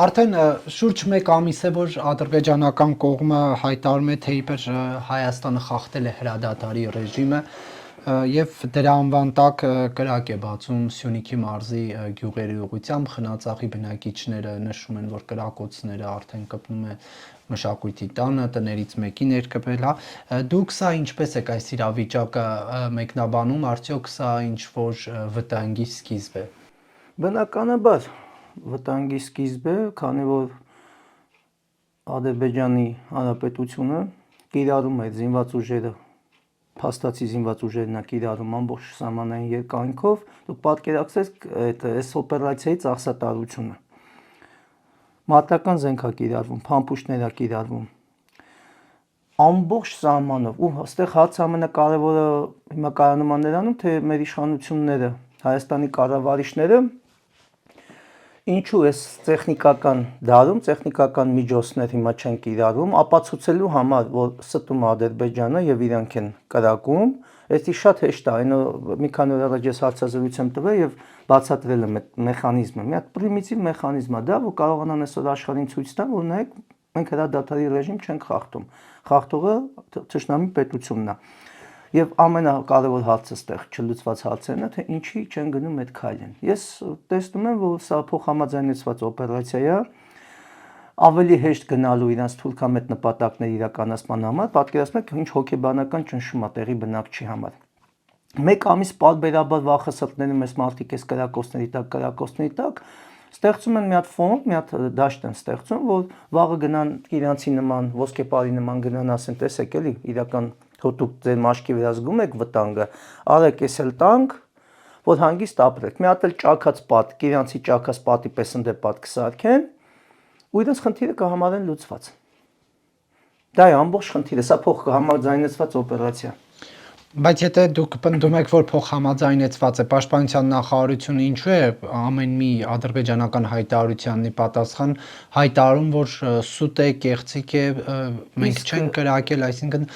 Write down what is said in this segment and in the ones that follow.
Արդեն շուրջ 1 ամիս է, որ ադրբեջանական կողմը հայտարարում է, թե իբր Հայաստանը խախտել է հրադադարի ռեժիմը եւ դրա անվան տակ կրակ է բացում Սյունիքի մարզի գյուղերի ուղղությամբ խնածախի բնակիչները նշում են, որ կրակոցները արդեն կպնում է մշակույթի տանը, տներից մեկի ներկվել, հա։ Դուք սա ինչպես եք այս իրավիճակը մեկնաբանում, արդյոք սա ինչ որ վտանգի սկիզբ է։ Բնականաբար վտանգի սկիզբ է, քանի որ Ադրբեջանի Հանրապետությունը կիրառում է զինված ուժերը, փաստացի զինված ուժերն է կիրառում ամբողջ սահմանային երկայնքով, դուք պատկերացրեք այս օպերացիայի ծախսատարությունը։ Մարտական զենք է կիրառվում, փամփուշտներ է կիրառվում։ Ամբողջ սահմանով, ու այստեղ հարցը ամենակարևորը հիմա կայանում է նրանում, թե մեր իշխանությունները, Հայաստանի կառավարիչները ինչու էս տեխնիկական դարում, տեխնիկական միջոցներ հիմա չեն կիրառում, ապացուցելու համար, որ ստում է Ադրբեջանը եւ իրանք են կրակում, դա շատ հեշտ է, այն մի քանի օր առաջ ես հարցազրույց եմ տվել եւ բացատրել եմ այդ մեխանիզմը։ Մի հատ պրիմիտիվ մեխանիզմ է դա, որ կարողանան այսօր աշխարհին ցույց տան, որ նայեք, մենք հրադադարի ռեժիմ չենք խախտում։ Խախտողը թշնամի պետությունն է։ Եվ ամենակարևոր հարցը ստեղ չլուծված հարցերն է, թե ինչի չեն գնում այդ քայլին։ Ես տեսնում եմ, որ սա փոխհամաձայնեցված օպերացիա է, ավելի հեշտ գնալու իրանց թուրքամետ նպատակների իրականացման համար, պատկերացնեք, ինչ հոգեբանական ճնշում է տեղի բնակչի համար։ 1 ամիս պարբերաբար վախսրտների մեծ մարդիկ էս կրակոցների տակ ստեղծում են մի հատ ֆոնդ, մի հատ դաշտ են ստեղծում, որ վաղը գնան իրանցի նման, ոսկեպարի նման գնան ասեն, տեսեք էլի, իրական դուք ձեր մաշկի վրա զգում եք վտանգը, արեք էս էլ տանք, որ հանգիստ ապրեք։ Մի հատ էլ ճաքած պատ, իրանցի ճաքած պատի պես ընդեպատ կսարքեն, ու իրենց խնդիրը կհամարեն լուծված։ Դա է ամբողջ խնդիրը, սա փոխհամաձայնեցված օպերացիա։ Բայց եթե դուք պնդում եք, որ փոխհամաձայնեցված է, Պաշտպանության նախարարությունը ինչու է ամեն մի ադրբեջանական հայտարարությանն ի պատասխան հայտարարում, որ սուտ է, կեղծիք է, մենք չենք կրակել, այսինքն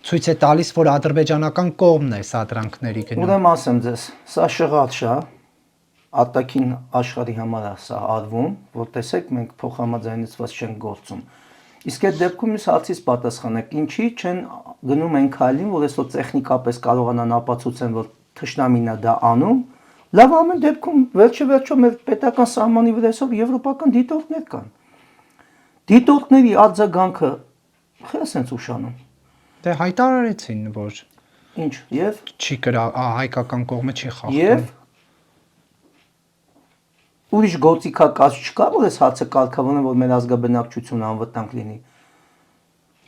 ցույց է տալիս, որ ադրբեջանական կողմն է սադրանքների գնում։ Ուրեմն ասեմ ձեզ, սա շղաթ է, արտաքին աշխարհի համար է սա արվում, որ տեսեք մենք փոխհամաձայնեցված չենք գործում։ Իսկ այդ դեպքում մյուս հարցից պատասխանեք, ինչի չեն գնում այն քայլին, որ այսօր տեխնիկապես կարողանան ապացուցեն, որ թշնամին է դա անում, լավ ամեն դեպքում վերջը մեր պետական սահմանի վրա այսօր եվրոպական դիտորդներ կան։ Դիտորդների արձագանքը խես են ուշանում։ Դե հայտարարեցին, որ ինչ, եւ չի հայկական կողմը չի խախտում։ Եվ ուրիշ գործիքակաց չկա, որ այս հարցը կարգավորեն, որ մեր ազգաբնակչությունը անվտանգ լինի։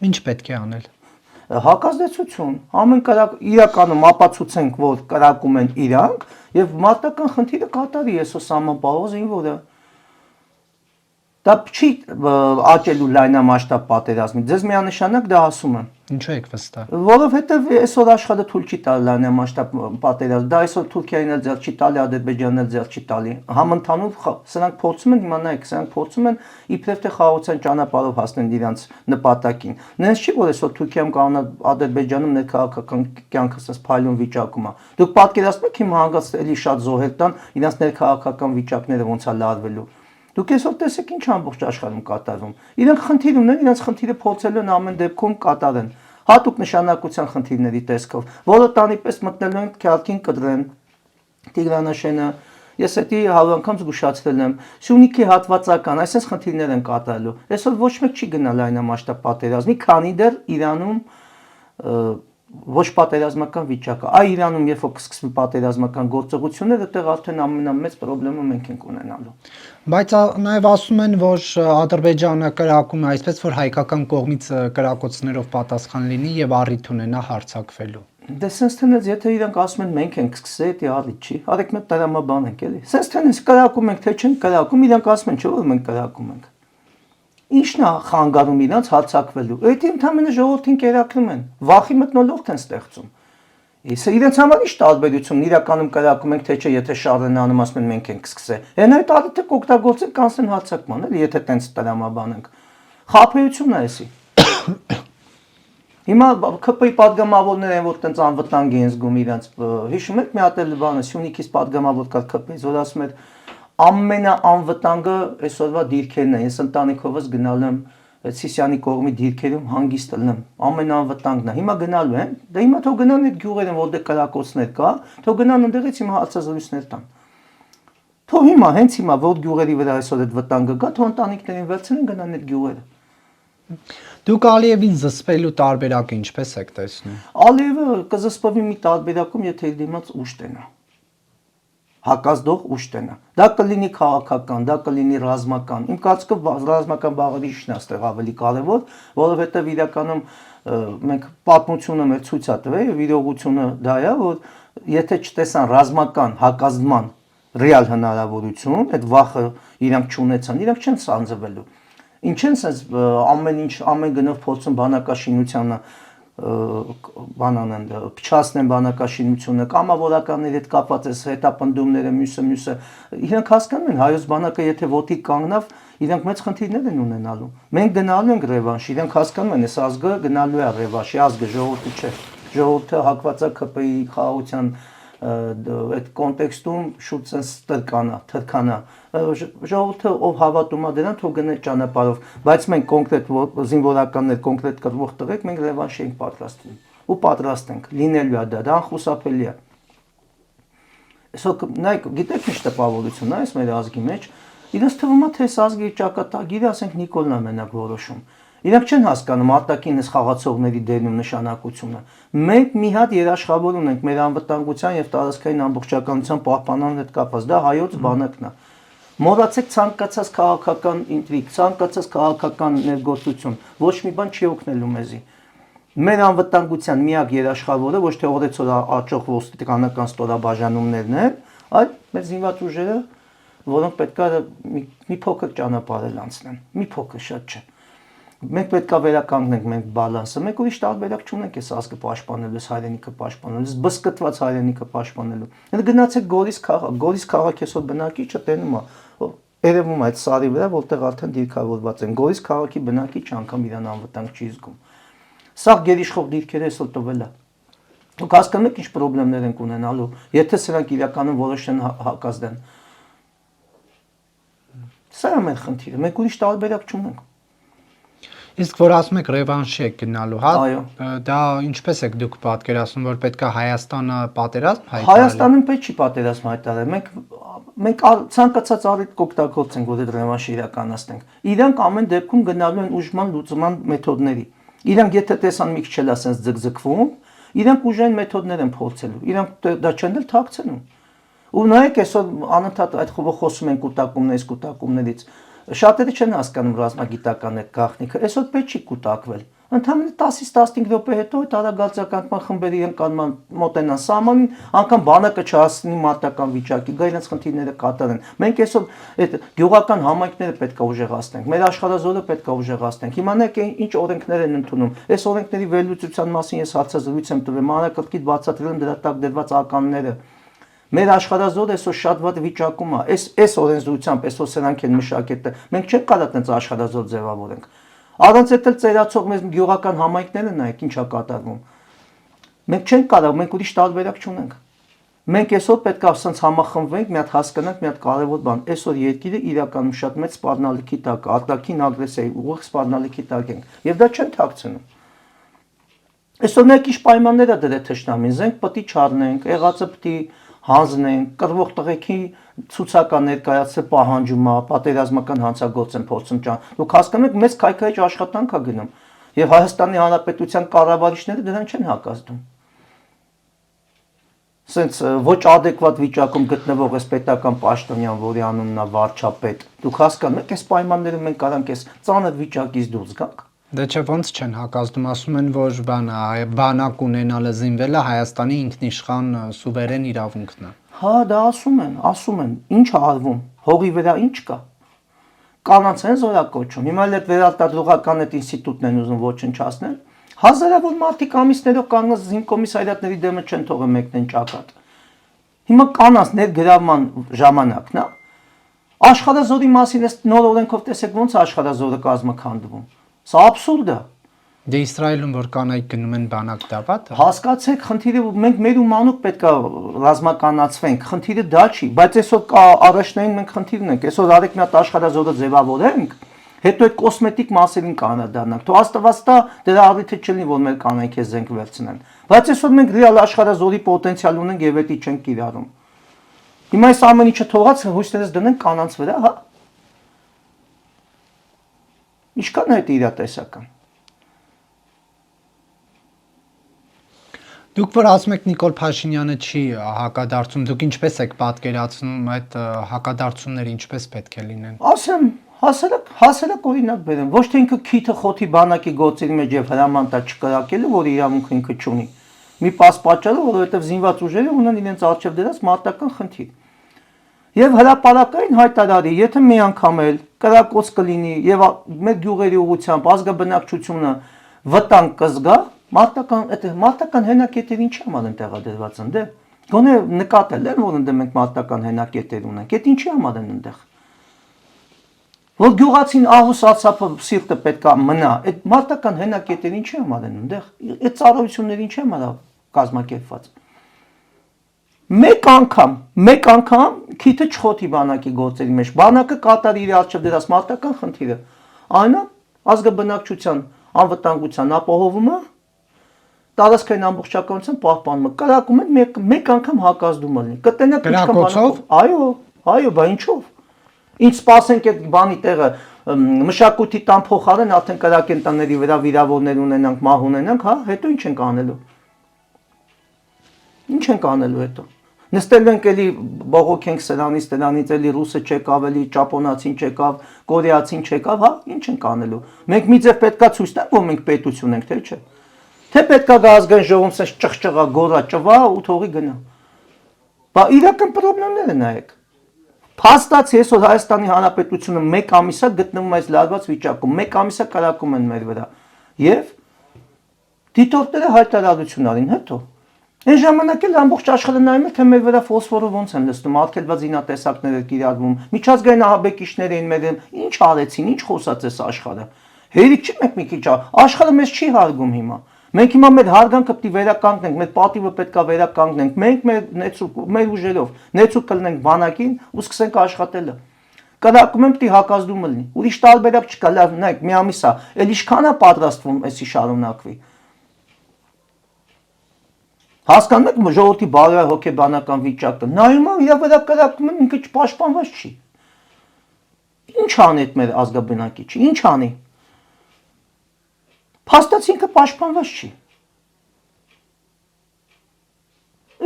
Ինչ պետք է անել։ Հակազդեցություն, ամեն իրականում ապացուցենք, որ կրակում են իրանք եւ մարտական խնդիրը կատարի այսօր սահմանապահող զինվորը։ Դա չի աճելու լայնամասշտաբ պատերազմի։ Ձեզ միանշանակ դա ասում եմ։ Ինչու եք վստահ։ Որովհետեւ այսօր աշխարհը թույլ չի տալի լայնամասշտաբ պատերազմ։ Դա այսօր Թուրքիային էլ ձեռք չի տալի, Ադրբեջանն էլ ձեռք չի տալի։ Համընդհանուր սրանք փորձում են, հիմա նայեք, սրանք փորձում են իբրև թե խաղաղության ճանապարհով հասնել իրանց նպատակին։ Նենց չի, որ այսօր Թուրքիայում կանոնա Ադրբեջանում ներքաղաքական կյանքը ասես փայլուն վիճակում է։ Դուք պատկերացնում եք հիմա հանգած էլի շատ զոհեր տան իրանց ներքաղաքական վիճակները ոնց է լարվելու։ Դուք այսօր տեսեք ինչ ամբողջ աշխարհում կատարվում։ Իրենք խնդիր ունեն, իրենց խնդիրը փորձելու են ամեն դեպքում կատարեն։ Հատուկ նշանակության խնդիրների տեսքով, որը տանի պես մտնելու են քյալքին կդրեն Տիգրանաշենը, ես դա 100 անգամ զգուշացրել եմ, Սյունիքի հատվածական, այսպես խնդիրներ են կատարելու։ Այսօր ոչ մեկ չի գնա լայնամասշտաբ պատերազմի, քանի դեռ Իրանում ոչ պատերազմական վիճակ է։ Այ Իրանում երբ որ կսկսվի պատերազմական գործողությունները, այդտեղ արդեն ամենամեծ խնդրումը մենք ենք ունենալու։ Բայց նաև ասում են, որ Ադրբեջանը կրակում է այսպես, որ հայկական կողմից կրակոցներով պատասխան լինի եւ առիթ ունենա հարձակվելու։ Դե sense tenets, եթե իրանք ասում են մենք ենք սկսել, դա առիթ չի։ Արեք մենք տրամաբան ենք էլի։ Sense tenets կրակում ենք, թե չենք կրակում, իրանք ասում են, չէ՞ որ մենք կրակում ենք։ Ինչն է խանգարում իրանց հարձակվելու։ Այդ ընդհանրապես ժողովրդին կերակրում են, վախի մթնոլորտ են ստեղծում։ Իսկ իրենց համար ի՞նչ տարբերությունն իրականում կրակում ենք, թե չէ, եթե շարժեն անում, ասում են մենք ենք սկսել։ Հեն այդ առիթը կօգտագործեն կանցեն հարձակման, էլի, եթե տենց տրամաբան ենք։ Խաբեությունն է էսի։ Հիմա ԿՊ-ի падգամավորներ են, որ տենց անվտանգ են զգում իրանց։ Հիշում եք մի հատ էլ բանը Սյունիքից падգամավոր կար ԿՊ-ից, որ ասում էր ամենաանվտանգը այսօրվա դիրքերն են։ Ես ընտանիքովս գնալու եմ Սիսիանի կողմի դիրքերում հանգիստ լինեմ։ Ամենաանվտանգն է։ Հիմա գնալու են։ Դե հիմա թող գնան այդ գյուղերին, որտեղ կրակոցներ կա, թող գնան ընդեղից հիմա հարցազրույցներ տան։ Թող հիմա, հենց հիմա, որ գյուղերի վրա այսօր այդ վտանգը կա, թող ընտանիքներին վերցնեն գնան այդ գյուղերը։ Դուք Ալիևին զսպելու տարբերակը ինչպես եք տեսնում։ Ալիևը կզսպվի մի տարբերակում, եթե իր դիմաց ուժ տենա։ Հակազդող ուժ տենա։ Դա կլինի քաղաքական, դա կլինի ռազմական։ Իմ կարծիքով ռազմական բաղադրիչն է այստեղ ավելի կարևոր, որովհետև իրականում մենք պատմությունը մեր ցույց է տվել եւ իրողությունը դա է, որ եթե չտեսան ռազմական հակազդման ռեալ հնարավորություն, այդ վախը իրանք չունեցան, իրանք չեն սանձվելու։ Ինչ են sense ամեն գնով փորձում բանակաշինությանը բանանեն փչացնեն բանակաշինությունը կամավորականների հետ կապված է հետապնդումները մյուսը իրանք հասկանում են հայոց բանակը եթե ոտի կանգնավ իրանք մեծ խնդիրներ են ունենալու մենք գնալու ենք ռևանշ իրանք հասկանում են այս ազգը գնալու է ռևանշի ազգը ժողովուրդը չէ ժողովուրդը հակված է ԿՊ-ի խաղաղության այդ կոնտեքստում շուտ sense թրկանա ժողովուրդը ով հավատում է դրան թող գնա ճանապարհով բայց մենք կոնկրետ զինվորականներ կոնկրետ կրվող տղեկ մենք ռևանշ ենք պատրաստվում ու պատրաստ ենք լինելու է դա անխուսափելի է այսօր նայեք գիտեք ինչ տպավորությունն է այս մեր ազգի մեջ իրենց թվում է թե այս ազգի ճակատագիրը ասենք Նիկոլն է մենակ որոշում Իրանք չեն հասկանում արտաքինս խաղացողների դերն ու նշանակությունը։ Մենք մի հատ երաշխավոր ունենք մեր անվտանգության եւ տարածքային ամբողջականության պահպանման հետ կապված։ Դա հայոց բանակն է։ Մոռացեք ցանկացած քաղաքական ինտրիգ, ցանկացած քաղաքական ներգործություն, ոչ մի բան չի օգնելու մեզի։ Մեր անվտանգության միակ երաշխավորը ոչ թե օրեցօր աճող ոստիկանական ստորաբաժանումներն են, այլ մեր զինված ուժերը, որոնք պետք է մի փոքր ճանապարհ անցնեն, մի փոքր շատ չէ։ Մենք պետք է վերականգնենք մենք բալանսը, մենք ուրիշ տարբերակ չունենք այս ազգը պաշտպանելու, հայրենիքը պաշտպանելու, բսկտված հայրենիքը պաշտպանելու։ Դե գնացեք Գորիս քաղաք այսօր բնակիչը տենում է, երևում է այդ սարի վրա, որտեղ արդեն դիրքավորված են։ Գորիս քաղաքի բնակիչը անգամ իրան անվտանգ չի զգում։ Սա գերիշխող դիրքերը այսօր տվել է։ Դուք հասկանում եք ինչ խնդիրներ են ունենալու, եթե սրանք իրականում որոշեն հակազդեն։ Սա է մեր խնդիրը, մենք ուրիշ տարբերակ չունենք։ Իսկ որ ասում եք ռևանշի եք գնալու, հա, Այո։ դա ինչպես եք դուք պատկերացնում, որ պետք է Հայաստանը պատերազմ հայտարարի։ Հայաստանին պետք չի պատերազմ հայտարարել։ Մենք ցանկացած առիթ կօգտագործենք, որ այդ ռևանշը իրականացնենք։ Իրանք ամեն դեպքում գնալու են ուժման լուծման մեթոդների։ Իրանք եթե տեսան մի քիչ էլ ասենց ձգձգվում, իրանք ուժային մեթոդներ են փորձելու։ Իրանք դա չեն էլ թաքցնում։ Ու նայեք այսօր անընդհատ այդ խոսում են կուտակումներից։ Շատերը չեն հասկանում ռազմագիտական այդ գաղտնիքը, այսօր պետք չի կուտակվել։ Ընդհանրապես 10-ից 15 րոպե հետո այդ արագացականման խմբերի ընկալման մոտենան սահմանին, անգամ բանակը չհասնի մարտական վիճակի, գա իրենց խնդիրները կատարեն։ Մենք այսօր այդ գյուղական համայնքները պետք է ուժեղացնենք, մեր աշխարհազորը պետք է ուժեղացնենք։ Հիմա նայեք ինչ օրենքներ են ընդունում։ Այս օրենքների վերլուծության մասին ես հարցազրույց եմ տվել, մանրակրկիտ բացատրել եմ դրա տակ դրված ականները։ Մեր աշխարհազորը այսօր շատ վատ վիճակում է։ Այս օրենսդրությամբ այսօր սրանք են մշակետը։ Մենք չենք կարող այդպես աշխարհազոր ձևավորենք։ Առանց այդ ծերացող մեզ գյուղական համայնքները նայեք ինչա կատարվում։ Մենք չենք կարող, մենք ուրիշ տարբերակ չունենք։ Մենք այսօր պետք է ասենց համախմբվենք, մի հատ հասկանանք մի հատ կարևոր բան։ Այսօր երկիրը իրականում շատ մեծ սպառնալիքի տակ է, արտաքին ագրեսիայի ուղիղ սպառնալիքի տակ ենք։ Եվ դա չեն թաքցնում։ Այսօր նայեք ինչ պայմաններ է դրել թշնամին, զենք պետք է չառնենք, եղածը պետք է հանձնենք, կռվող տղեկի ցուցական ներկայացը պահանջում է, պատերազմական հանցագործ են փորձում ճան։ Դուք հասկանում եք, մեծ քայքայիչ աշխատանք է գնում։ Եվ Հայաստանի Հանրապետության կառավարիչները դրան չեն հակազդում։ Սենց ոչ adekvat վիճակում գտնվող այս պետական պաշտոնյան, որի անունն է վարչապետ։ Դուք հասկանում եք, այս պայմանները մենք կարանք այս ծանր վիճակից դուրս գանք։ Դե չէ ոնց չեն հակազդում, ասում են, որ բանակ ունենալը զինվելը Հայաստանի ինքնիշխան սուվերեն իրավունքն է։ Հա, դա ասում են, ինչ է արվում, հողի վրա ինչ կա։ Կանանց են զորակոչում, հիմա էլ այդ վերարտադրողական այդ ինստիտուտն են ուզում ոչնչացնել։ Հազարավոր մարդիկ ամիսներով կանգնած զինկոմիսարիատների դեմը չեն թողել մեկնեն ճակատ։ Հիմա կանանց ներգրավման ժամանակն է։ Աշխարհազորի մասին այս նոր օրենքով տեսեք ոնց է աշխարհազորը կազմաքանդվում։ Սա աբսուրդ է։ Դե Իսրայելում որ կանայք գնում են բանակ դավադ։ Հասկացեք, խնդիրը մենք մեր ու մանուկ պետքա ռազմականացվենք, խնդիրը դա չի, բայց այսօր առաջնային մենք խնդիր ունենք, այսօր արեք մի հատ աշխարհազորը ձևավորենք, հետո այդ կոսմետիկ մասերին կանադառնանք, թող աստված տա դրա առիթը չլինի, որ մեր կանայք էս զենք վերցնեն, բայց այսօր մենք ռեալ աշխարհազորի պոտենցիալ ունենք եւ դա չենք կիրառում։ Հիմա այս ամեն ինչը թողած հույսներս դնենք կանանց վրա, հա։ Ինչքան է դա իրատեսական։ Դուք որ ասում եք Նիկոլ Փաշինյանը չի հակադարձում, դուք ինչպես եք պատկերացնում այդ հակադարձումները ինչպես պետք է լինեն։ Ասեմ, հասարակ օրինակ բերեմ, ոչ թե ինքը քիթը խոթի բանակի գործերի մեջ եւ հրամանտա չկրակելու, որ իրավունքը ինքը չունի։ Մի պաս պատճառով, որովհետեւ զինված ուժերը ունեն իրենց արժեվ դրած մարտական խնդիր։ Եվ հրապարակային հայտարարի, եթե մի անգամ էլ կրակոց կլինի եւ մեր գյուղերի ուղությամբ ազգաբնակչությունը վտանգ կզգա, մարտական հենակետեր ինչի համար են տեղադրված ընդեղ։ Գոնե նկատել են, որ ընդեղ մենք մարտական հենակետեր ունենք։ Այդ ինչի համար են ընդեղ։ Որ գյուղացին ահուս ացափը սիրտը պետքա մնա, այդ մարտական հենակետեր ինչի համար են ընդեղ։ Այդ ծառայությունները ինչի համար է կազմակերպված։ Մեկ անգամ քիթը չխոթի բանակի գործերի մեջ։ Բանակը կատարի իր արժեվ դրած մարտական խնդիրը։ Այն է ազգաբնակչության անվտանգության ապահովումը, տարածքային ամբողջականության պահպանումը։ Կրակում են մեկ անգամ հակազդումը լինի։ Կտենակ Կրակոցով։ Այո, բա ինչով։ Ինչ սպասենք այդ բանի տեղը մշակույթի տան փոխարեն արդեն կրակեն տների վրա վիրավորներ ունենանք, մահ ունենանք, հա, հետո ինչ ենք անելու։ Ինչ ենք անելու հետո։ Նստել ենք էլի բողոքենք սրանից էլի ռուսը չեկավ, էլի ճապոնացին չեկավ, կորեացին չեկավ, հա, ինչ ենք անելու։ Մենք մի ձև պետքա ցույց տանք, որ մենք պետություն ենք, թե չէ։ Թե պետքա գա ազգային ժողովում սենց ճղճղա, գորա, ճվա ու թողի գնա։ Բա իրական խնդիրները նայեք։ Փաստացի այսօր Հայաստանի Հանրապետությունը մեկ ամիս է գտնվում այս լարված վիճակում, մեկ ամիս է կրակում են մեր վրա։ Եվ դիտորդները հայտարարություն արին, հետո այն ժամանակ էլ ամբողջ աշխարհը նայում է, թե մեր վրա ֆոսֆորը ոնց են լցնում, արգելված զինատեսակներ են կիրառվում, միջազգային ահաբեկիչներ էին մեր, ինչ արեցին, ինչ խոսած էս աշխարհը։ Հերիք չի մենք մի քիչ, աշխարհը մեզ չի հարգում հիմա։ Մենք հիմա մեր հարգանքը պետք է վերականգնենք, մեր պատիվը պետք է վերականգնենք, մենք մեր ուժերով նեցուկ կլինենք բանակին ու սկսենք աշխատելը։ Կրակում եմ պետք է հակազդումը լինի։ Ուրիշ տարբերակ չկա, լավ, նայեք, մի ամիս է, էլ ինչքան է պատրաստվում էսի շարունակվի։ Հասկանում եք ժողովրդի բարոյ հոգեբանական վիճակը։ Նայում եմ, իր վրա կրակում են, ինքը չպաշտպանված չի։ Ինչ անի այդ մեր ազգաբնակիչը, ինչ անի։ Փաստացի ինքը պաշտպանված չի։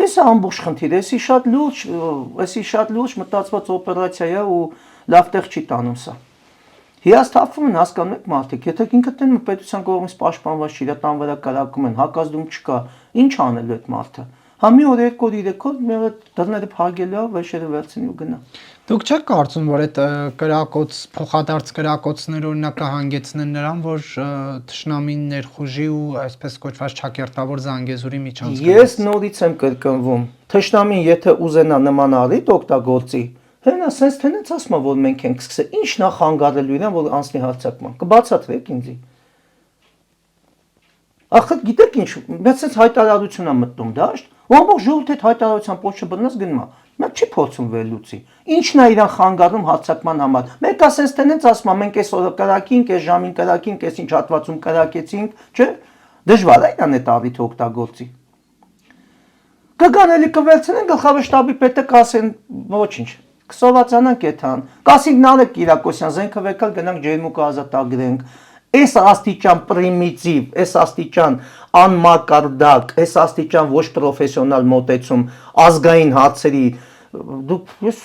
Էս է ամբողջ խնդիրը, էսի շատ լուրջ մտածված օպերացիա է ու լավ տեղ չի տանում սա։ Հիասթափվում են, հասկանում եք մարդիկ, եթե ինքը տենում պետության կողմից պաշտպանված չի, իր տան վրա կրակում են, հակազդում չկա, ինչ անելու այդ մարդը։ Հա մի օր, երկու օր, երեք օր, մի օր դռները փակելու է, վեշերը վերցնի ու գնա։ Դուք չեք կարծում, որ այդ կրակոց, փոխադարձ կրակոցները օրինակ կհանգեցնեն նրան, որ թշնամին ներխուժի ու այսպես կոչված ճակերտավոր Զանգեզուրի միջանցքը։ Ես նորից եմ կրկնվում, թշնամին եթե ուզենա նման առիթ օգտագործի, հենա sense տենից ասում որ մենք ենք սկսել, ինչ նախանգարելու իրան, որ անցնի հարձակման, կբացատրեք ինձի։ Ախր գիտեք ինչ, մեծ sense հայտարարություն է մտնում դաշտ, ու ամբողջ ժողովուրդը այդ հայտարարության փոստը բռնած գնում է։ Մենք չի փորձում վերլուծի։ Ինչն է իրան խանգարում հարձակման համար։ Մեկը sense տենից ասում է մենք այս օրը կրակինք, այս ժամին կրակինք, այս ինչ հատվածում կրակեցինք, չէ՞։ Դժվար է իրան այդ առիթը օգտագործի։ Կգան էլի կվերցնեն գլխավոր շտաբի պետը կասեն ոչինչ։ Կսովածանանք այդան։ Կասենք Նարեկ Կիրակոսյան զենքը վեկալ գնանք ջերմուկը ազատագրենք։ Այս աստիճան պրիմիտիվ, այս աստիճան անմակարդակ, այս աստիճան ոչ պրոֆեսիոնալ մոտեցում ազգային հարցերի դուք ես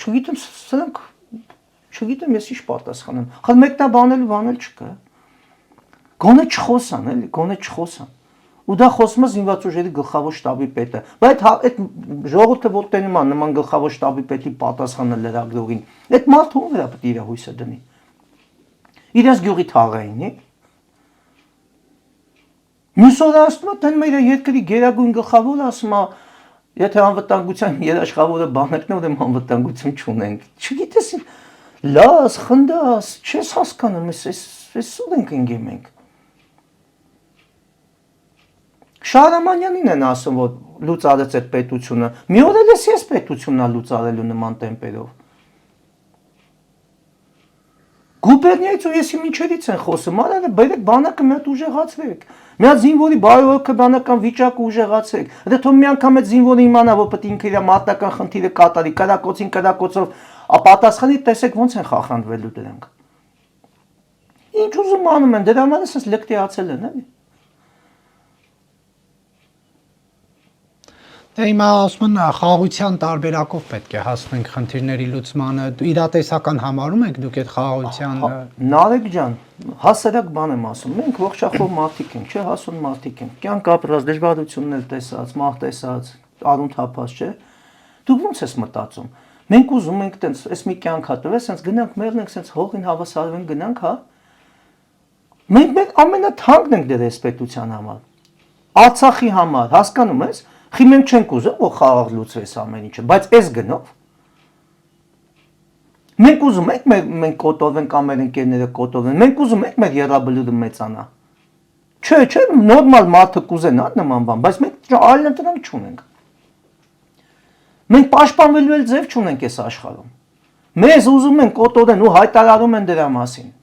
չգիտեմ սրանք չգիտեմ ես ինչ պատասխանեմ։ Խալ մեկտա բանել չկա։ Գոնե չխոսան, էլի, գոնե չխոսան։ Ու դա խոսում է զինված ուժերի գլխավոր շտաբի պետը։ Բայց այդ ժողովուրդը որ տենում է նման գլխավոր շտաբի պետի պատասխանը լրագրողին, այդ մարդը ում վրա պետք է իր հույսը դնի։ Իրենց գյուղի թաղայինի։ Մյուս օրը ասում է, տենում է իր երկրի գերագույն գլխավորը ասում է, եթե անվտանգության երաշխավորը բանակն է, ուրեմն անվտանգություն չունենք։ Չգիտես, լաս, խնդաս, չես հասկանում, էս ուր ենք ընկել մենք։ Շահրամանյանին են ասում, որ լուծարեց այդ պետությունը։ Մի օր էլ ես պետությունն ա լուծարելու նման տեմպերով։ Գուբերնիայից ու եսի միջերից են խոսում, արարը բերեք բանակը մի հատ ուժեղացրեք։ Մի հատ զինվորի բարոյական բանական վիճակը ուժեղացրեք։ Դա թող մի անգամ այդ զինվորը իմանա, որ պետք է ինքը իր մարտական խնդիրը կատարի, կրակոցով ապատասխանի, տեսեք ոնց են խախանդվելու դրանք։ Ինչ ուզում անում են, դրա համար էս լկտիացել են, էլի։ Դե հիմա ասում են խաղաղության տարբերակով պետք է հասնենք խնդիրների լուծմանը։ Իրատեսական համարում եք դուք այդ խաղաղության Նարեկ ջան, հասարակ բան եմ ասում։ Մենք ողջախոհ մարդիկ ենք, չէ, հասուն մարդիկ ենք։ Կյանք ապրած, դժվարություններ տեսած, մահ տեսած, արուն թափած, չէ։ Դուք ո՞նց ես մտածում։ Մենք ուզում ենք տենց, այս մի կյանք հա տվես, սենց գնանք մեռնենք, սենց հողին հավասարվենք գնանք, հա։ Մենք ամենաթանկն ենք դեր այս պետության համար։ Արցախի համար, հասկանում ես։ Խի մենք չենք ուզում, որ խաղաղ լուծվես ամեն ինչը, բայց այս գնով մենք ուզում ենք մենք կոտորվենք կամ մեր ընկերները կոտորվեն, մենք ուզում ենք մեր երրաբլուրը մեծանա։ Չէ, նորմալ մարդը կուզենա նման բան, բայց մենք այլ ընտրանք չունենք։ Մենք պաշտպանվելու էլ ձև չունենք այս աշխարհում։ Մեզ ուզում են կոտորեն ու հայտարարում են դրա մասին։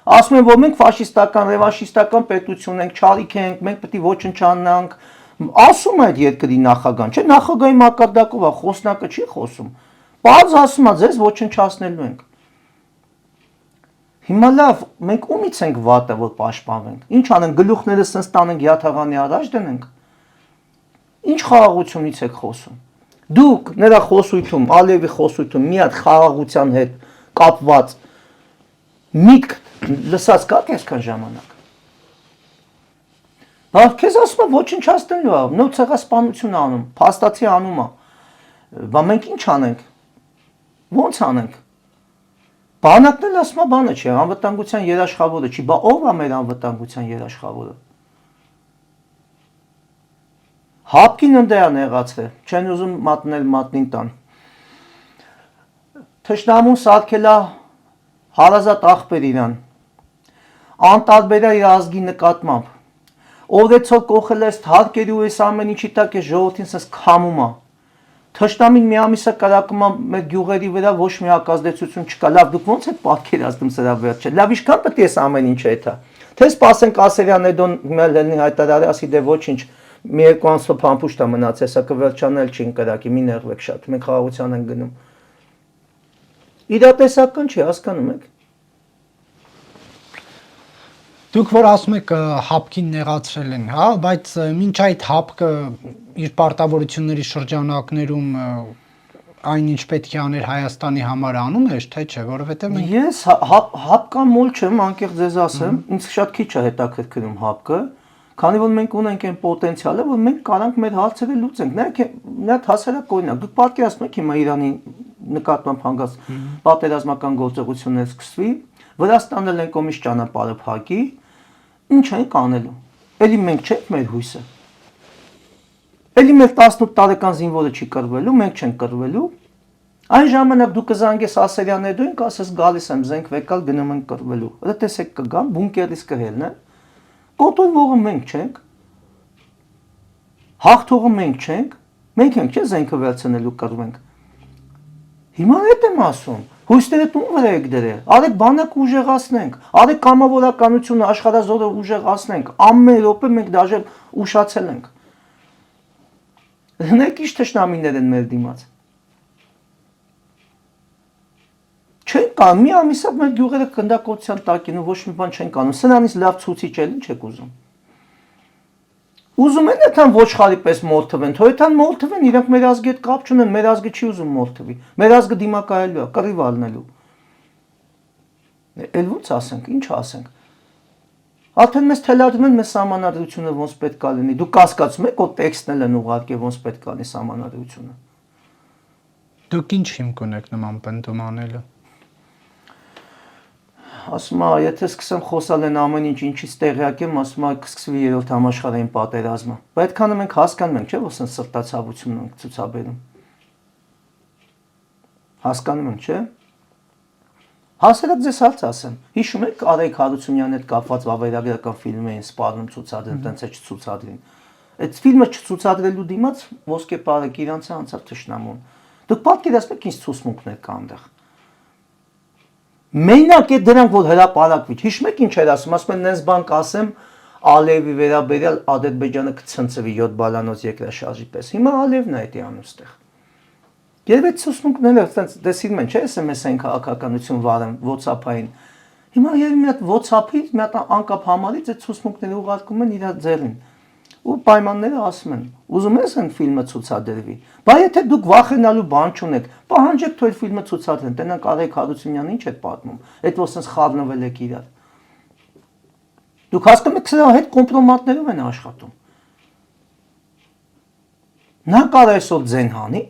Ասում են, որ մենք ֆաշիստական, ռևանշիստական պետություն ենք, չարիք ենք, մենք պետք է ոչնչանանք։ Ասում է այդ երկրի նախագահան, չէ, նախագահի մակարդակով է, խոսնակը չի խոսում։ Պարզ ասում է, ձեզ ոչնչացնելու ենք։ Հիմա լավ, մենք ումից ենք վատը, որ պաշտպանվենք։ Ինչ անենք, գլուխները սենց տանենք յաթաղանի առաջ դնենք։ Ինչ խաղաղությունից եք խոսում։ Դուք նրա խոսույթում, Ալիևի խոսույթում մի հատ խաղաղության հետ կապված միտք լսած կաք այսքան ժամանակ։ Բայց քեզ ասում եմ ոչնչացնելու է, նո ցեղասպանություն անում, փաստացի անում է։ Բա մենք ինչ անենք։ Ոնց անենք։ Բանակն էլ ասում է բանը չի, անվտանգության երաշխավորը չի, բա ով է մեր անվտանգության երաշխավորը։ Հապկին ընդեան եղացրել, չեն ուզում մատնել մատնին տան։ Թշնամուն սարքելա հարազատ աղբեր իրան, անտարբերա իր ազգի նկատմամբ, օրեցօր կողել ես հարկերի ու ես ամեն ինչի տակ ես ժողովրդին սենց քամում է, թշնամին մի ամիսը կրակում է մեր գյուղերի վրա ոչ մի հակազդեցություն չկա, լավ դուք ոնց եք պատկերացնում սրա վերջը, լավ ինչքան պետք է ես ամեն ինչը էթա, թե սպասենք ասերյան էդոն մելնի հայտարարի ասի դե ոչինչ, մի երկու ամսվա փամփուշտ է մնացել, սա կվերջանել չի կրակի, մի նեղվեք շատ, մենք խաղաղության ենք գնում։ Իրատեսական չի, հասկանում եք։ Դուք որ ասում եք հապկին նեղացրել են, հա, բայց մինչ այդ հապկը իր պարտավորությունների շրջանակներում այնինչ պետք է աներ Հայաստանի համար անում էր, թե չէ, որովհետև մենք Ես հապկան մոլ չեմ, անկեղծ ձեզ ասեմ, ինձ շատ քիչ է հետաքրքրում հապկը, քանի որ մենք ունենք այն պոտենցիալը, որ մենք կարանք մեր հարցերը լուծենք։ Նայեք, մի հատ հասարակ օրինակ, դուք պատկերացնում եք հիմա Իրանի նկատմամբ հանգած պատերազմական գործողություններ սկսվի, Վրաստանը լեն կոմից ճանապարհը փակի, ինչ ենք անելու։ Էլի մենք չենք մեր հույսը։ Էլի մեր 18 տարեկան զինվորը չի կռվելու, մենք չենք կռվելու։ Այն ժամանակ դու կզանգես ասերյան էդոին, կասես գալիս եմ, զենք վեկալ գնում ենք կռվելու։ Դա տեսեք կգան, բունկերից կհելն է։ Կոտորվողը մենք չենք։ Հաղթողը մենք չենք։ Մենք ենք չէ զենքը վերցնելու կռվենք։ Հիմա այդ եմ ասում։ Հույսները տուն վրա եք դրել։ Արեք բանակը ուժեղացնենք։ Արեք կամավորականությունը աշխարհազորը ուժեղացնենք։ Ամեն րոպե մենք դաժե ուշացել ենք։ Հնեք ինչ թշնամիներ են մեր դիմաց։ Չեն կան, մի ամիսա մեր գյուղերը կնդակոծության տակ են ու ոչ մի բան չեն կանում։ Սրանից լավ ցուցիչ էլ ինչ եք ուզում։ Ուզում են այդան ոչխարի պես մորթվեն, թող այդան մորթվեն, իրենք մեր ազգի հետ կապ չունեն, մեր ազգը չի ուզում մորթվի։ Մեր ազգը դիմակայելու է, կռիվ ալնելու։ Էլ ո՞նց ասենք, ինչ ասենք։ Արդեն մեզ թելադրում են մեր սահմանադրությունը ոնց պետք է լինի։ Դուք կասկածում եք, որ տեքստն են ուղարկել ոնց պետք է լինի սահմանադրությունը։ դուք ինչ հիմք ունեք նման պնդում անելու։ Ասում է, եթե սկսեմ խոսալ են ամեն ինչ ինչից տեղյակ եմ, ասում է կսկսվի երրորդ համաշխարհային պատերազմը։ Բայց այդքանը մենք հասկանում ենք, չէ՞, որ սենց սրտացավություն ենք ցուցաբերում։ Հասկանում ենք, չէ՞։ Հասարակ ձեզ հարց ասեմ։ Հիշում եք Արայք Հարությունյանի հետ կապված վավերագրական ֆիլմ էին սպառնում ցուցադրեն, տենց է չցուցադրին։ Այդ ֆիլմը չցուցադրելու դիմաց ոսկե պարեկ իրանց անցավ թշնամուն։ Դուք պատկերացնեք ինչ ցուսմունքներ կան այնտեղ։ Մենակ է դրանք որ հրապարակվի։ Հիշում եք ինչ էր ասում են նենց բան կասեմ Ալիևի վերաբերյալ Ադրբեջանը կցնցվի 7 բալանոց երկրաշարժի պես։ Հիմա Ալիևն է դա անում ստեղ։ Երբ այդ ցուսմունքները այդպես դեսիլում են, չէ՞, SMS-ային քաղաքականություն վարեն WhatsApp-ային։ Հիմա երբ մի հատ WhatsApp-ի մի հատ անկապ համարից այդ ցուսմունքները ուղարկում են իր ձեռին։ Ու պայմանները ասում են, ուզում ես այն ֆիլմը ցուցադրվի։ Բայց եթե դուք վախենալու բան չունեք, պահանջեք թե այդ ֆիլմը ցուցադրեն, տենակ Արեգ Հարությունյանը ինչ է պատմում։ Այդ որ sense խառնվել եք իրար։ Դուք հասկանում եք, սրա հետ կոմպրոմատներով են աշխատում։ Նա կարող է սոլ ձեն հանի։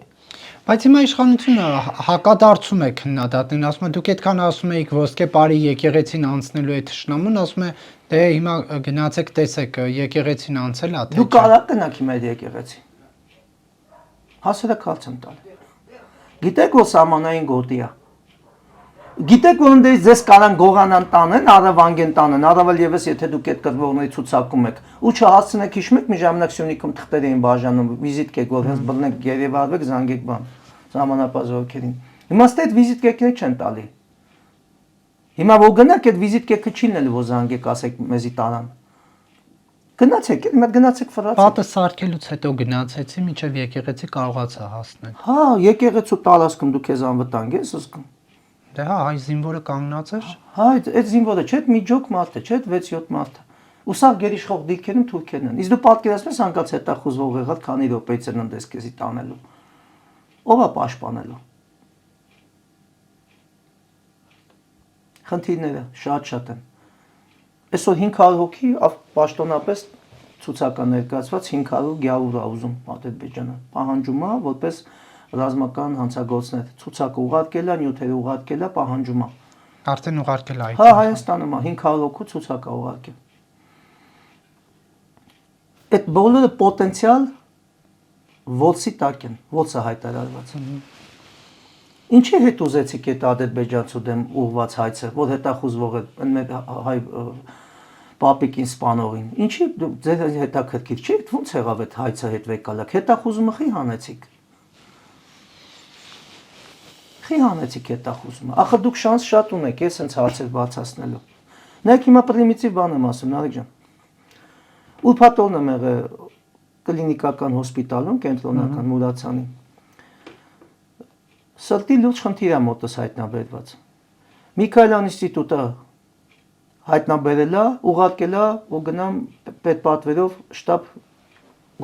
Բայց հիմա իշխանությունը հակադարձում է քննադատին, ասում է դուք այդքան ասում եք ոսկե բարի եկեղեցին անցնելու է թշնամուն, ասում է դե հիմա գնացեք տեսեք եկեղեցին անցել է թե։ Դուք կարող գնաք հիմա այդ եկեղեցի։ Հասարակացում տալ։ Գիտեք որ սահմանային գոտի է։ Գիտեք որ ընդդեմ ձեզ կարան գողանան տանեն, առավանգեն տանեն, առավել եւս եթե դուք այդ կրվողների ցուցակում եք։ Ու չհասցնեք հիշում եք մի ժամանակ Սյունիքում թղթեր էին բաժանում, վիզիտկեք որ հենց բռնեք Երևանվեք զանգեք բան, ժամանապահ զորքերին։ Հիմա ստե այդ վիզիտկեքները չեն տալի։ Հիմա որ գնաք այդ վիզիտկեքը չի լինելու որ զանգեք ասեք մեզի տարան։ Գնացեք, մի հատ գնացեք ֆրացեք։ Պատը սարքելուց հետո գնացեցի, մինչև եկեղեցի կարողացա հասնել։ Հա, եկեղեցու տարածքում դու քեզ անվտանգ ես զգում։ Դե հա, հայ զինվորը կանգնած էր։ Հա, այդ զինվորը չէ, միջոք մարդ է, չէ, 6-7 մարդ։ Ու սա գերիշխող դիրքերում թուրքերն են։ Իսկ դու պատկերացնես անկած հետախուզվող եղած քանի րոպեից են ընդես քեզի տանելու։ Ո՞վ է պաշտպանելու։ Խնդիրները շատ են։ Այսօր 500 հոգի պաշտոնապես ցուցական ներկայացված 500 գյավուր է ուզում Ադրբեջանը։ Պահանջում է որպես ռազմական հանցագործներ ցուցակը ուղարկելա, նյութերը ուղարկելա, պահանջում է։ Արդեն ուղարկել է այդ։ Հա, Հայաստանում է 500 հոգու ցուցակը ուղարկել։ Այդ բոլորը պոտենցիալ ոլսի տակ են, ոլսը հայտարարված։ Ինչի հետ ուզեցիք այդ ադրբեջանցու դեմ ուղված հայցը, որ հետախուզվող է մեր հայ պապիկին սպանողին։ Ինչի ձեր հետաքրքիր չի, ո՞նց եղավ այդ հայցը հետ վեկալակ, հետախուզումը խի հանեցիք։ Խի հանեցիք հետախուզումը։ Ախր դուք շանս շատ ունեք, ես հենց հարցեր բացացնելու։ Նայեք հիմա պրիմիտիվ բան եմ ասում, Նարեկ ջան։ Ուրփաթորն եմ եղել կլինիկական հոսպիտալում, կենտրոնական Մուրացանի։ Սրտի լուրջ խնդիր է մոտս հայտնաբերված։ Միքայելյան ինստիտուտը հայտնաբերել է, ուղարկել է, որ գնամ պետպատվերով շտաբ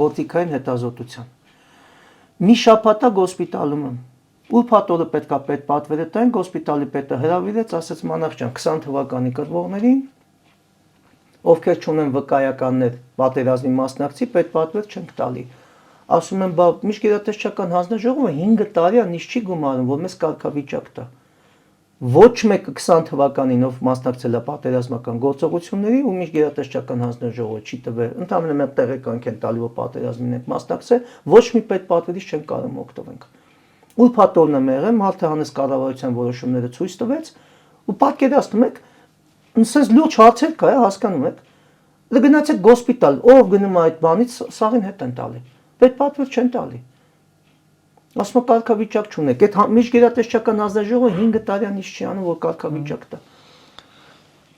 գործիքային հետազոտության։ Մի շաբաթ է հոսպիտալում եմ։ Ուրփաթորը պետքա պետպատվերը տան, հոսպիտալի պետը հրավիրեց, ասեց Մանախ ջան, 20 թվականի կրվողներին, ովքեր չունեն վկայականներ, պատերազմի մասնակցի, պետպատվեր չենք տալի։ Ասում եմ, բա Միջգերատեսչական հանձնաժողովը 5 տարի է ինչ չի գումարում, որ մեզ կարգավիճակ տա։ Ոչ մեկը 20 թվականին ով մասնակցել է պատերազմական գործողությունների ու Միջգերատեսչական հանձնաժողովը չի տվել, ընդհանրապես մենք տեղեկանք են տալի, որ պատերազմին ենք մասնակցել, ոչ մի պետպատվերից չեն կարող օգտվենք։ Ուրփաթորն եմ եղել, Մալթահանես կառավարության որոշումները ցույց տվեց ու պատկերացնում եք, ինձ լուրջ հարցեր կա, հասկանում եք։ Դե գնացեք հոսպիտալ, ով գնում է այդ բանից, սաղին հետ են տալի։ Պետպատվեր չեն տալի։ Ասում եք կարգավիճակ չունեք։ Այդ Միջգերատեսչական հանձնաժողովը 5 տարի ինչ չի անում, որ կարգավիճակ տա։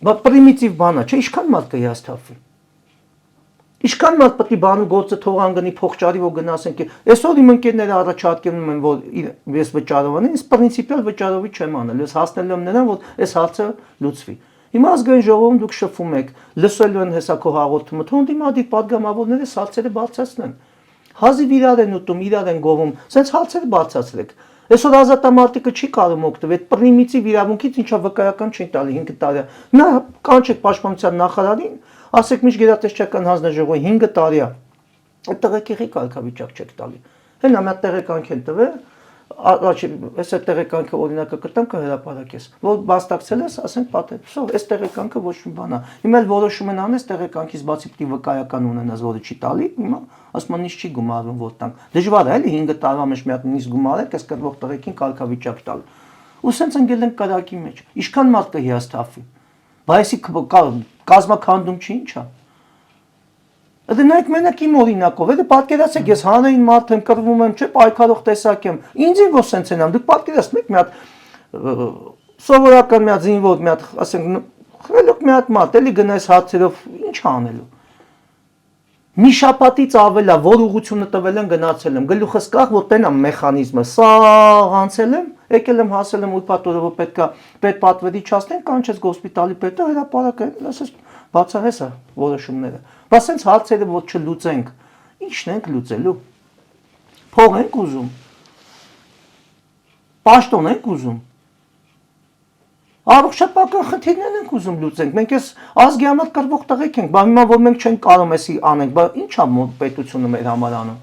Բա պրիմիտիվ բան է, չէ՞, ինչքան մարդ կհիասթափվի։ Ինչքան մարդ պետք է բանում գործը թողան գնի փողճարի, որ գնասենք։ Այսօր իմ ընկերները առաջարկում են, որ ես վճարով անեմ, ես պրինցիպիալ վճարովի չեմ անել։ Ես հասնել եմ նրան, որ այս հարցը լուծվի։ Հիմա ազգային ժողովում դուք շփվում եք, լսելու են հեսա քո հաղորդումը, թող դիմադիր падգամավորները այս հարցերը բարձրացնեն։ Հազիվ իրար են ուտում, իրար են գովում, սենց հարցերը բարձրացրեք։ Այսօր ազատամարտիկը չի կարող օգտվել այդ պրիմիտիվ իրավունքից, ինչա վկայական չի տալի 5 տարի։ Նա կանչեք պաշտպանության նախարարին, ասեք Միջգերատեսչական հանձնաժողովի 5 տարի է։ Այդ տեղեկի կարգավիճակ չեք տալի։ Հենա մի հատ տեղեկանք են տվել, առաջի այս տեղեկանքը օրինակը կտամ կհրապարակես, որ բաստակցել ես, ասենք պատեր։ Վсё, այս տեղեկանքը ոչ մի բան է։ Հիմա էլ որոշում են անես տեղեկանքից բացի պիտի վկայական ունենաս, որը չի տալի, հիմա ասում են ինչ չի գումարվում որ տանք։ Դժվար է էլի 5 տարվա մեջ մի հատ նույնիսկ գումարեք, այս կրվող տեղեկին կարգավիճակ տալ։ Ու սենց ընկել են կրակի մեջ։ Ինչքան մարդ կհիասթափվի։ Բայց կազմաքանդում չի ինչա։ Դնայք մենակ իմ օրինակով, դա պատկերացեք, ես հանրային մարդ եմ, կռվում եմ, չէ, պայքարող տեսակ եմ։ Ինձ ոչ սենց են ամ, դուք պատկերացնեք մի հատ սովորական մի հատ զինվոր, մի հատ, ասենք, խելոք մի հատ մարդ, էլի գնայս հացերով, ինչ անելու։ Մի շաբաթից ավել է, որ ուղղությունը տվել են, գնացել եմ, գլուխս կախ, որ տենա մեխանիզմը, սաղ անցել եմ, եկել եմ, հասել եմ ուրբաթ օրը, որ պետքա պետ պատվերի չասնեն, կանչեց գոսպիտալի պետը, հրապարակային, ասես բացահես է որոշումները։ Բա սենց հարցերը որ չլուծենք, ի՞նչն ենք լուծելու։ Փող ենք ուզում։ Պաշտոն ենք ուզում։ Առողջապահական խնդիրներ ենք ուզում լուծենք։ Մենք էս ազգի համար կռվող տղեկ ենք, բա հիմա որ մենք չենք կարող էսի անենք, բա ի՞նչ է պետությունը մեր համար անում։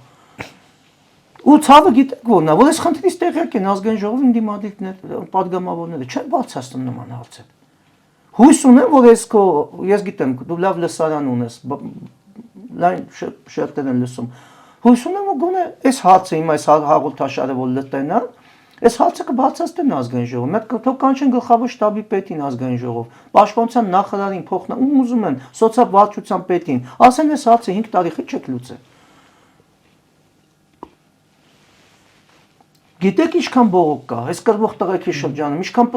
Ու ցավը գիտեք որն է, որ այս խնդրից տեղյակ են ազգային ժողովի ընդդիմադիրները, падգամավորները, չեն բացասնում նման հարցեր։ Հույս ունեմ, որ ես գիտեմ, դու լավ լսարան ունես, լայն շերտեր են լսում։ Հույս ունեմ, որ գոնե այս հարցը, հիմա այս հաղորդաշարը որ լտենա, այս հարցը կբացասնեն ազգային ժողովը։ Մենք թող կանչեն գլխավոր շտաբի պետին ազգային ժողով, պաշտպանության նախարարին, ում ուզում են, սոցիալ-վարչության պետին, ասեն այս հարցը 5 տարի խի չեք լուծել։ Գիտեք ինչքան բողոք կա, այս կռվող տղեկի շրջանում, ինչքան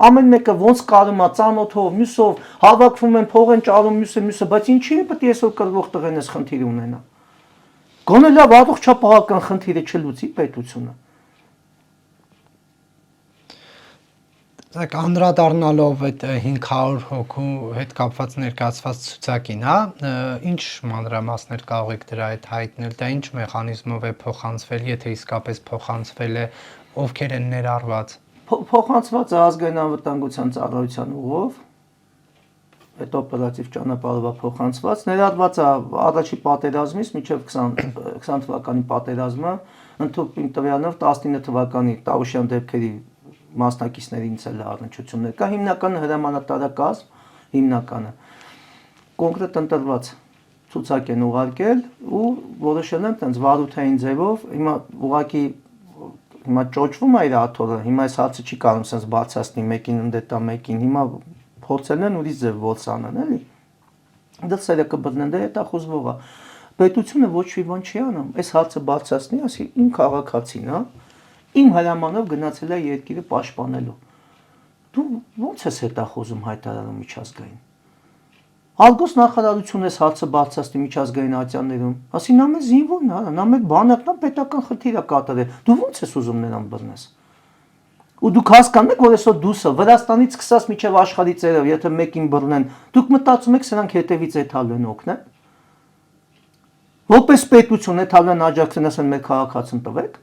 ամեն մեկը ոնց կարում է ծանոթով, մյուսով հավաքվում են, փող են ճարում մյուսը, բայց ինչի է պետք է այսօր կռվող տղեն այս խնդիրը ունենա։ Գոնե լավ առողջապահական խնդիրը չլուծի պետությունը։ Անդրադառնալով այդ 500 հոգու հետ կապված ներկայացված ցուցակին, ինչ մանրամասներ կարող եք դրա հետ հայտնել, դա ինչ մեխանիզմով է փոխանցվել, եթե իսկապես փոխանցվել է, ովքեր են ներառված։ Փոխանցված է ազգային անվտանգության ծառայության ուղով, այդ օպերատիվ ճանապարհով է փոխանցված, ներառված է առաջի պատերազմից մինչև 20 թվականի պատերազմը, ընդհանուր տվյալներով 19 թվականի Տավուշյան դեպքերի մասնակիցներից էլ առնչություններ կա, հիմնականը հրամանատարակազմ, հիմնականը կոնկրետ ընտրված ցուցակ են ուղարկել ու որոշել են տենց վարութային ձևով, հիմա ուղղակի հիմա ճոճվում է իր աթոռը, հիմա այս հարցը չի կարող sense բացասնի մեկին ընդդետա մեկին, հիմա փորձել են ուրիշ ձև ոնց անեն, էլի։ Դասերը կբռնեն, դա հետախուզվող է։ Պետությունը ոչ մի բան չի անում, այս հարցը բացասնի, ասի իմ քաղաքացին, հա, իմ հրամանով գնացել է երկիրը պաշտպանելու։ Դու ո՞նց ես հետախուզում հայտարարում միջազգային։ Ալգոս նախարարությունը այս հարցը բարձրացնի միջազգային ատյաններում, ասի նա մեզ զինվորն է, նա մեր բանակն է, պետական խնդիր է կատարել։ Դու ո՞նց ես ուզում նրան բռնես։ Ու դուք հասկանում եք, որ այսօր դուսը Վրաստանից սկսած մինչև աշխարհի ծերով, եթե մեկին բռնեն, դուք մտածում եք սրանք հետևից էթալու են օգնեն։ Որպես պետություն էթալու են աջակցեն, ասեն մեր քաղաքացուն տվեք։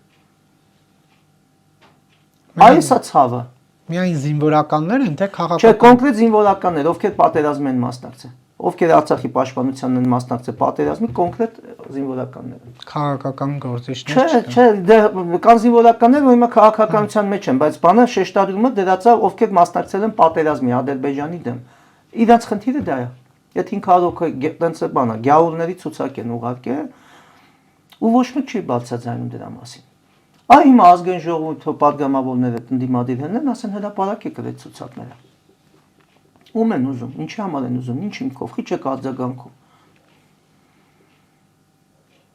Այս է ցավը։ Միայն զինվորականներ են, թե քաղաքական։ Չէ, կոնկրետ զինվորականներ, ովքեր պատերազմին են մասնակցել, ովքեր Արցախի պաշտպանությանն են մասնակցել պատերազմի, կոնկրետ զինվորականներ են։ Քաղաքական գործիչներ չեն։ Չէ, կան զինվորականներ, որ հիմա քաղաքականության մեջ են, բայց բանը շեշտադրումը դրած է, ովքեր մասնակցել են պատերազմի Ադրբեջանի դեմ։ Իրանց խնդիրը դա է։ Այդ 500 հոգի տենց է բանը, գյաուրների ցուցակ են ուղարկել ու ոչ մեկ չի բացատրում դրա մասին։ Այ հիմա ազգային ժողովի падգամավորները ընդդիմադիրներն են, ասեն հրապարակեք այդ ցուցակները։ Ում են ուզում, ինչի համար են ուզում, ինչ հիմքով, քիչ եք արձագանքում։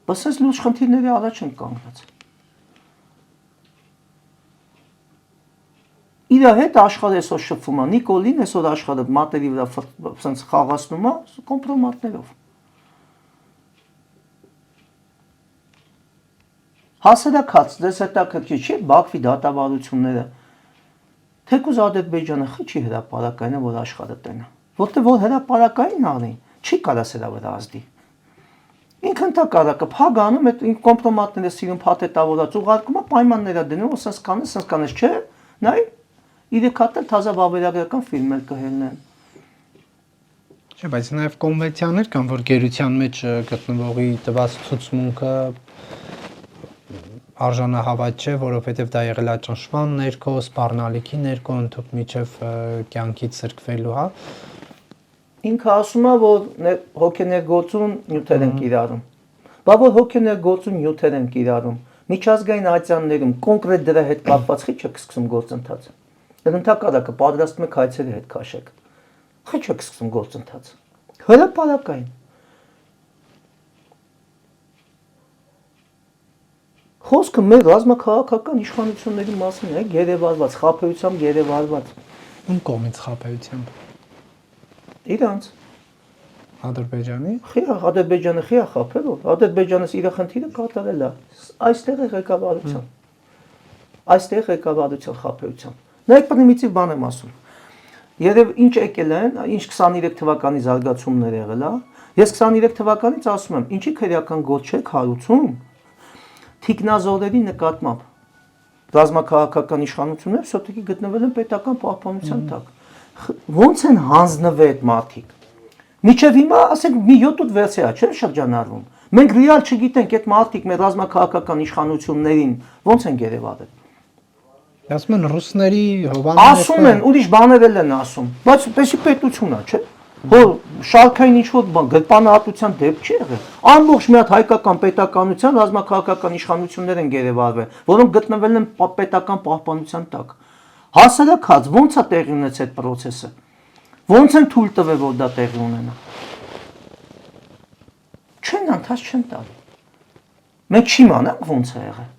Բասես լուրջ խնդիրների առաջ են կանգնած։ Իր հետ աշխարհը այսօր շփվում է, Նիկոլին այսօր աշխարհը մատերի վրա սենց խաղացնում է կոմպրոմատներով։ Հասարակած դες հետաքրքիր չի Բաքվի դատավարությունները։ Թեկուզ Ադրբեջանը խիչի հրապարակային է, որ աշխարհը տենա։ Որտեղ որ հրապարակային անի, չի կարա սրա վրա ազդի։ Ինքը ընդհակառակը փագանում այդ կոմպրոմատները սիրուն փաթեթավորած ուղարկումը պայմանները դնում, որ սենց կանես, չէ, նայ իրեք հատել թազա վավերագրական ֆիլմեր կհելնեն։ Չէ, բայց նաև կոնվենցիաներ կան, որ գերության մեջ գտնվողի տված ցուցմունքը արժանահավատ չէ, որովհետև դա եղել է ճնշման ներքո, սպառնալիքի ներքո, ընդհանուր միջև կյանքից սրկվելու, հա։ Ինքը ասում է, որ հոգեներգործուն նյութեր են կիրառում։ Բա որ հոգեներգործուն նյութեր են կիրառում, միջազգային ատյաններում կոնկրետ դրա հետ կապված խիչ եք սկսում գործընթացը։ Դեռ ընդհակառակը պատրաստում եք հայցերի հետ քաշեք։ Խիչ եք սկսում գործընթացը։ Հրապարակային։ Խոսքը մեր ռազմաքաղաքական իշխանությունների մասին է, գերեվարված, խաբեությամբ գերեվարված։ Ում կողմից խաբեությամբ։ Իրանց։ Ադրբեջանի։ Ադրբեջանը խիա խաբելով, Ադրբեջանը իր խնդիրը կատարել է։ Այստեղ է ղեկավարության։ Այստեղ ղեկավարության խաբեությամբ։ Նայեք պրիմիտիվ բան եմ ասում։ Երև ինչ եկել են, ինչ 23 թվականի զարգացումներ եղել է։ Ես 23 թվականից ասում եմ, ինչի քրեական գործ չեք հարուցում թիկնազորերի նկատմամբ ռազմաքաղաքական իշխանությունները շոտիկի գտնվել են պետական պահպանության տակ։ Ոնց են հանձնվել այդ մարդիկ։ Միջև հիմա ասենք մի 7-8 վերսիա չէ շրջանառվում։ Մենք ռեալ չգիտենք այդ մարդիկ մեր ռազմաքաղաքական իշխանություններին ոնց են գերեվարել։ Ասում են ռուսների հովանները։ Ասում են, ուրիշ բաներ են ասում, բայց եսի պետություն է, չէ՞։ Որ շարքային ինչ-որ բան գրպանահատության դեպք չի եղել։ Ամբողջ մի հատ հայկական պետականության ռազմաքաղաքական իշխանություններ են գերեվարվել, որոնք գտնվել են պետական պահպանության տակ։ Հասարակած ո՞նց է տեղի ունեցել այդ process-ը։ Ոնց են թույլ տվել, որ դա տեղի ունենա։ Չեն անթաց չեն տալի։ Մենք չիմանանք ոնց է եղել։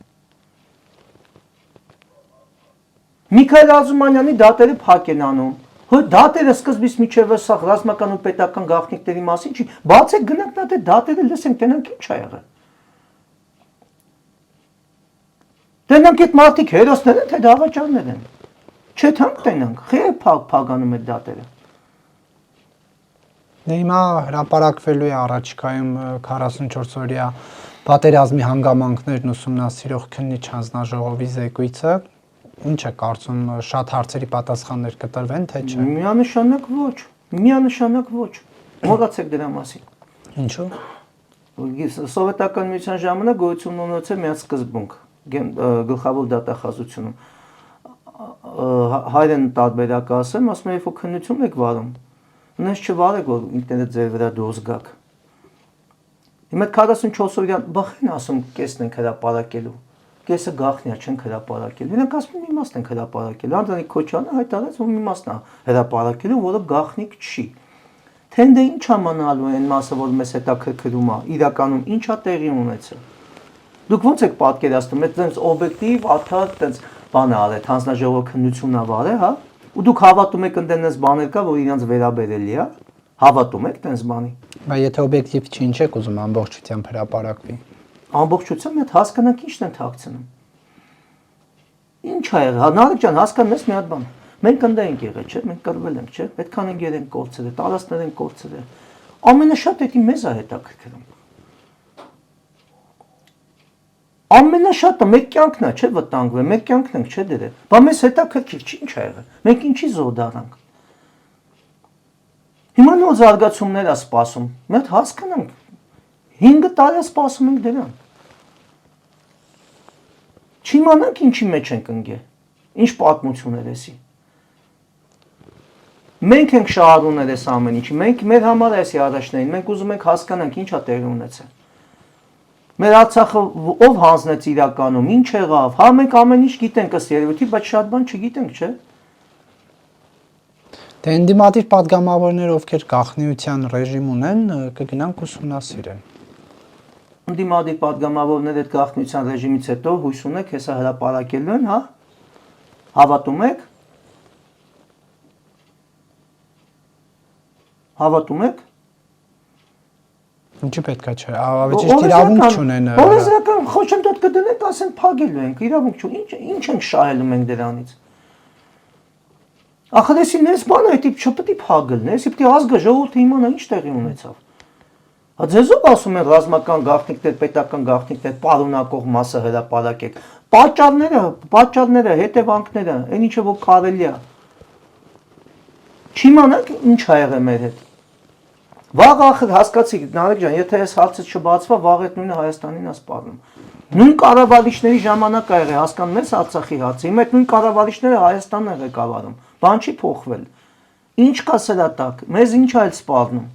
Միքայել Ազումանյանի դատերը փակ են անում։ Հո դատերը սկզբից միջև սա ռազմական ու պետական գաղտնիքների մասին չի։ Բացեք գնանք նա դե դատերը լսենք, տենանք ինչ ա եղել։ Տենանք այդ մարդիկ հերոսներ են, թե դավաճաններ են։ Չէ թանք տենանք, խե փագանում այդ դատերը։ Հիմա հրապարակվելու է առաջիկայում 44 օրյա պատերազմի հանգամանքներն ուսումնասիրող քննիչ հանձնաժողովի զեկույցը։ Ինչ է կարծում, շատ հարցերի պատասխաններ կտրվեն, թե չէ։ Միանշանակ ոչ։ Մոռացեք դրա մասին։ Ինչու։ Սովետական միության ժամանակ գոյություն ունեցել մի հատ սկզբունք գլխավոր դատախազությունում։ Հայերեն տարբերակ ասեմ, ասում են, երբ որ քննություն եք վարում, նես չվարեք, որ ինքներդ ձեր վրա դուրս գաք։ Հիմա 44 օրյա բախեն ասում կեսն ենք հրապարակելու։ Կեսը գաղտնիա չեն հրապարակել։ Նրանք ասում են իմաստ են հրապարակել։ Անդրանիկ Քոչյանը հայտարարեց, որ իմաստն է հրապարակելու, որը գաղտնիք չի։ Թե դե ինչ ամանալու են մասը, որ մեզ հետաքրքրում է, իրականում ինչ է տեղի ունեցել։ Դուք ո՞նց եք պատկերացնում, այդ տենց օբյեկտիվ, արդար, տենց բան է արել, հանձնաժողով քննություն ա վարել, հա։ Ու դուք հավատում եք ընդենես բաներ կա, որ իրանց վերաբերելի է։ Հավատում եք տենց բանի։ Բայց եթե օբյեկտիվ չի, ինչ եք ուզում ամբողջությամբ հրապարակվի։ Ամբողջությամբ այդ հասկանանք ինչն են թաքցնում։ Ինչ ա եղել, Նարեկ ջան, հասկանես մի հատ բան։ Մենք ընդ ենք եղել, չէ՞, մենք կռվել ենք, չէ՞, այդքան ընկեր ենք կորցրել, տարածքներ ենք կորցրել։ Ամենաշատ դա մեզ է հետաքրքրում։ Ամենաշատը մեր կյանքն է, չէ՞, վտանգվել, մեր կյանքն ենք, չէ՞ դրել։ Բա մեզ հետաքրքիր չի, ինչ ա եղել։ Մենք ինչի զոհ դառանք։ Հիմա նոր զարգացումներ է սպասում։ Մենք հասկանանք 5 տարի սպասում ենք դրան։ Չիմանանք ինչի մեջ ենք ընկել։ Ինչ պատմություն է էսի։ Մենք ենք շահառուներ այս ամեն ինչի։ Մենք մեր համար է էսի առաջներին։ Մենք ուզում ենք հասկանանք ինչ է տեղի ունեցել։ Մեր Արցախը ով հանձնեց իրականում, ինչ եղավ։ Հա մենք ամեն ինչ գիտենք ըստ երևույթի, բայց շատ բան չգիտենք, չէ՞։ Դե ընդդիմադիր падգամավորներ, ովքեր գաղտնիության ռեժիմ ունեն, կգնանք ուսումնասիրեն։ Ընդդիմադիր падգամավորներ այդ գաղտնիության ռեժիմից հետո հույս ունեք, հեսա հրապարակելու են, հա։ Հավատում եք։ Հավատում եք։ Ինչի պետքա չէ, ավեջիշտ իրավունք չունեն։ Օրենսդրական խոչընդոտ կդնենք, ասեն փագելու ենք, իրավունք չունեն, ինչ ենք շահելու մենք դրանից։ Ախր էսի նես բանը է տիպ չպետք է փագելն, էսի պետք է ազգը ժողովուրդը իմանա ինչ տեղի ունեցավ։ Հա ձեզով ասում են ռազմական գաղտնիքներ, պետական գաղտնիքներ, պարունակող մասը հրապարակեք։ Պատճառները, հետևանքները, այն ինչը որ կարելի է։ Չիմանանք ինչ ա եղել մեր հետ։ Վաղ ախր հասկացիք, Նարեկ ջան, եթե այս հարցը չբացվա, վաղ այդ նույնը Հայաստանին է սպառնում։ Նույն կառավարիչների ժամանակ ա եղել, հասկանում ես Արցախի հարցը։ Հիմա այդ նույն կառավարիչները Հայաստանն են ղեկավարում։ Բան չի փոխվել։ Ինչ կա սրա տակ, մեզ ինչ ա էլ սպառնում։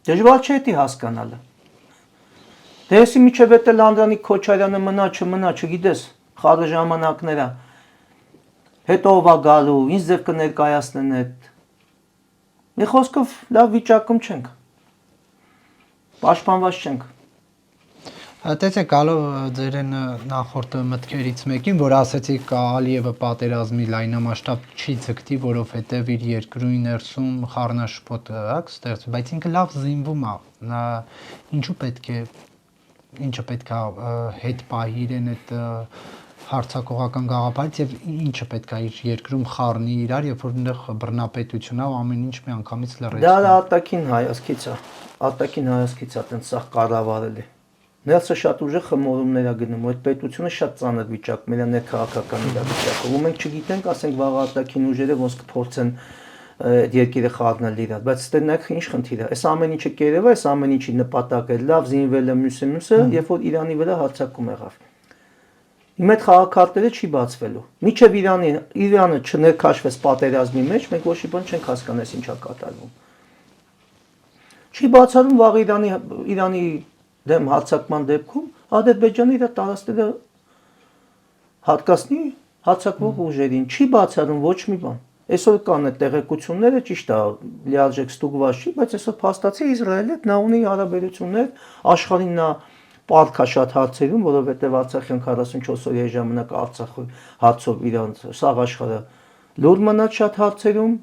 Դժվար չէ դա հասկանալը։ Դե եսի միջև էտել Անդրանիկ Քոչարյանը մնա, չմնա, չգիտես, խառը ժամանակները։ Հետո ով ա գալու, ինչ ձև կներկայացնեն այդ։ Մի խոսքով լավ վիճակում չենք։ Պաշտպանված չենք։ Տեսեք, գալով ձերեն նախորդ մտքերից մեկին, որ ասեցիք Ալիևը պատերազմի լայնամասշտաբ չի ձգտի, որովհետև իր երկրույն ներսում խառնաշփոթ է ստեղծվում, բայց ինքը լավ զինվում է, նա ինչը պետք է հետ պահի իրեն այդ հարցակողական գաղափարից եւ ինչը պետք է իր երկրում խառնի իրար, երբ որ այնտեղ բռնապետություն է ու ամեն ինչ միանգամից լռեցնում։ Դա արտաքին հայացքից է, այտենց սա կառավարել է։ Նելսը շատ ուժեղ խմորումներ է գնում, այդ պետությունը շատ ծանր վիճակում է, ներքաղաքական իրավիճակում, ու մենք չգիտենք, ասենք վաղ արտաքին ուժերը ոնց կփորձեն երկիրը խառնել իրար, բայց ստե նայեք ինչ խնդիր է, այս ամեն ինչը կերևա, այս ամեն ինչի նպատակը լավ զինվել է մյուսը, երբ որ Իրանի վրա հարձակում եղավ։ Իմ այդ խաղաքարտերը չի բացվելու։ Մինչև Իրանը չներքաշվեց պատերազմի մեջ, մենք ոչ մի բան չենք հասկանես ինչա կատարվում։ Չի բացառում վաղ Իրանի դեմ հարձակման դեպքում Ադրբեջանը իր տարածքները հատկացնի հարձակվող ուժերին, չի բացառում ոչ մի բան։ Այսօր կան այդ տեղեկությունները, ճիշտ է, լիարժեք ստուգված չի, բայց այսօր փաստացի Իսրայելը հետ նա ունի հարաբերություններ, աշխարհին նա պարտք է շատ հարցերում, որովհետև Արցախյան 44 օրյա ժամանակ Արցախի հարցով իրանց սաղ աշխարհը լուր մնաց շատ հարցերում,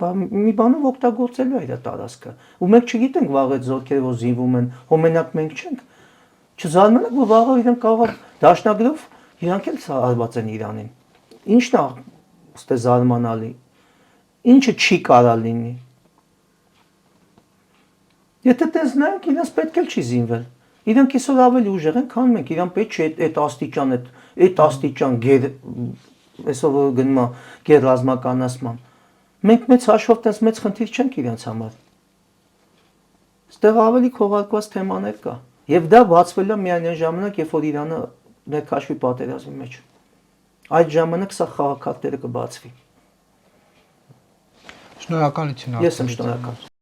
մի բանով օգտագործելու է իր տարածքը։ Ու մենք չգիտենք վաղ այդ զորքերը որ զինվում են, հոմենակ մենք չենք։ Չզարմանաք, որ վաղը իրենք կարող է դաշնագրով իրանք էլ հարված են Իրանին։ Ինչն է ստե զարմանալի։ Ինչը չի կարա լինի։ Եթե տես նայենք, իրենց պետք էլ չի զինվել։ Իրանք այսօր ավելի ուժեղ են, քան մենք, իրան պետք չէ այդ աստիճան գեր այսօր որ գնում է գեր ռազմականացման։ Մենք մեծ հաշվով տես մեծ խնդիր չենք իրենց համար։ Ստեղ ավելի քողարկված թեմաներ կա։ Եվ դա բացվել է միայն այն ժամանակ, երբ որ Իրանը ներքաշվի պատերազմի մեջ։ Այդ ժամանակ սա խաղաքարտերը կբացվի։ Շնորհակալություն։ Ես եմ շնորհակալ։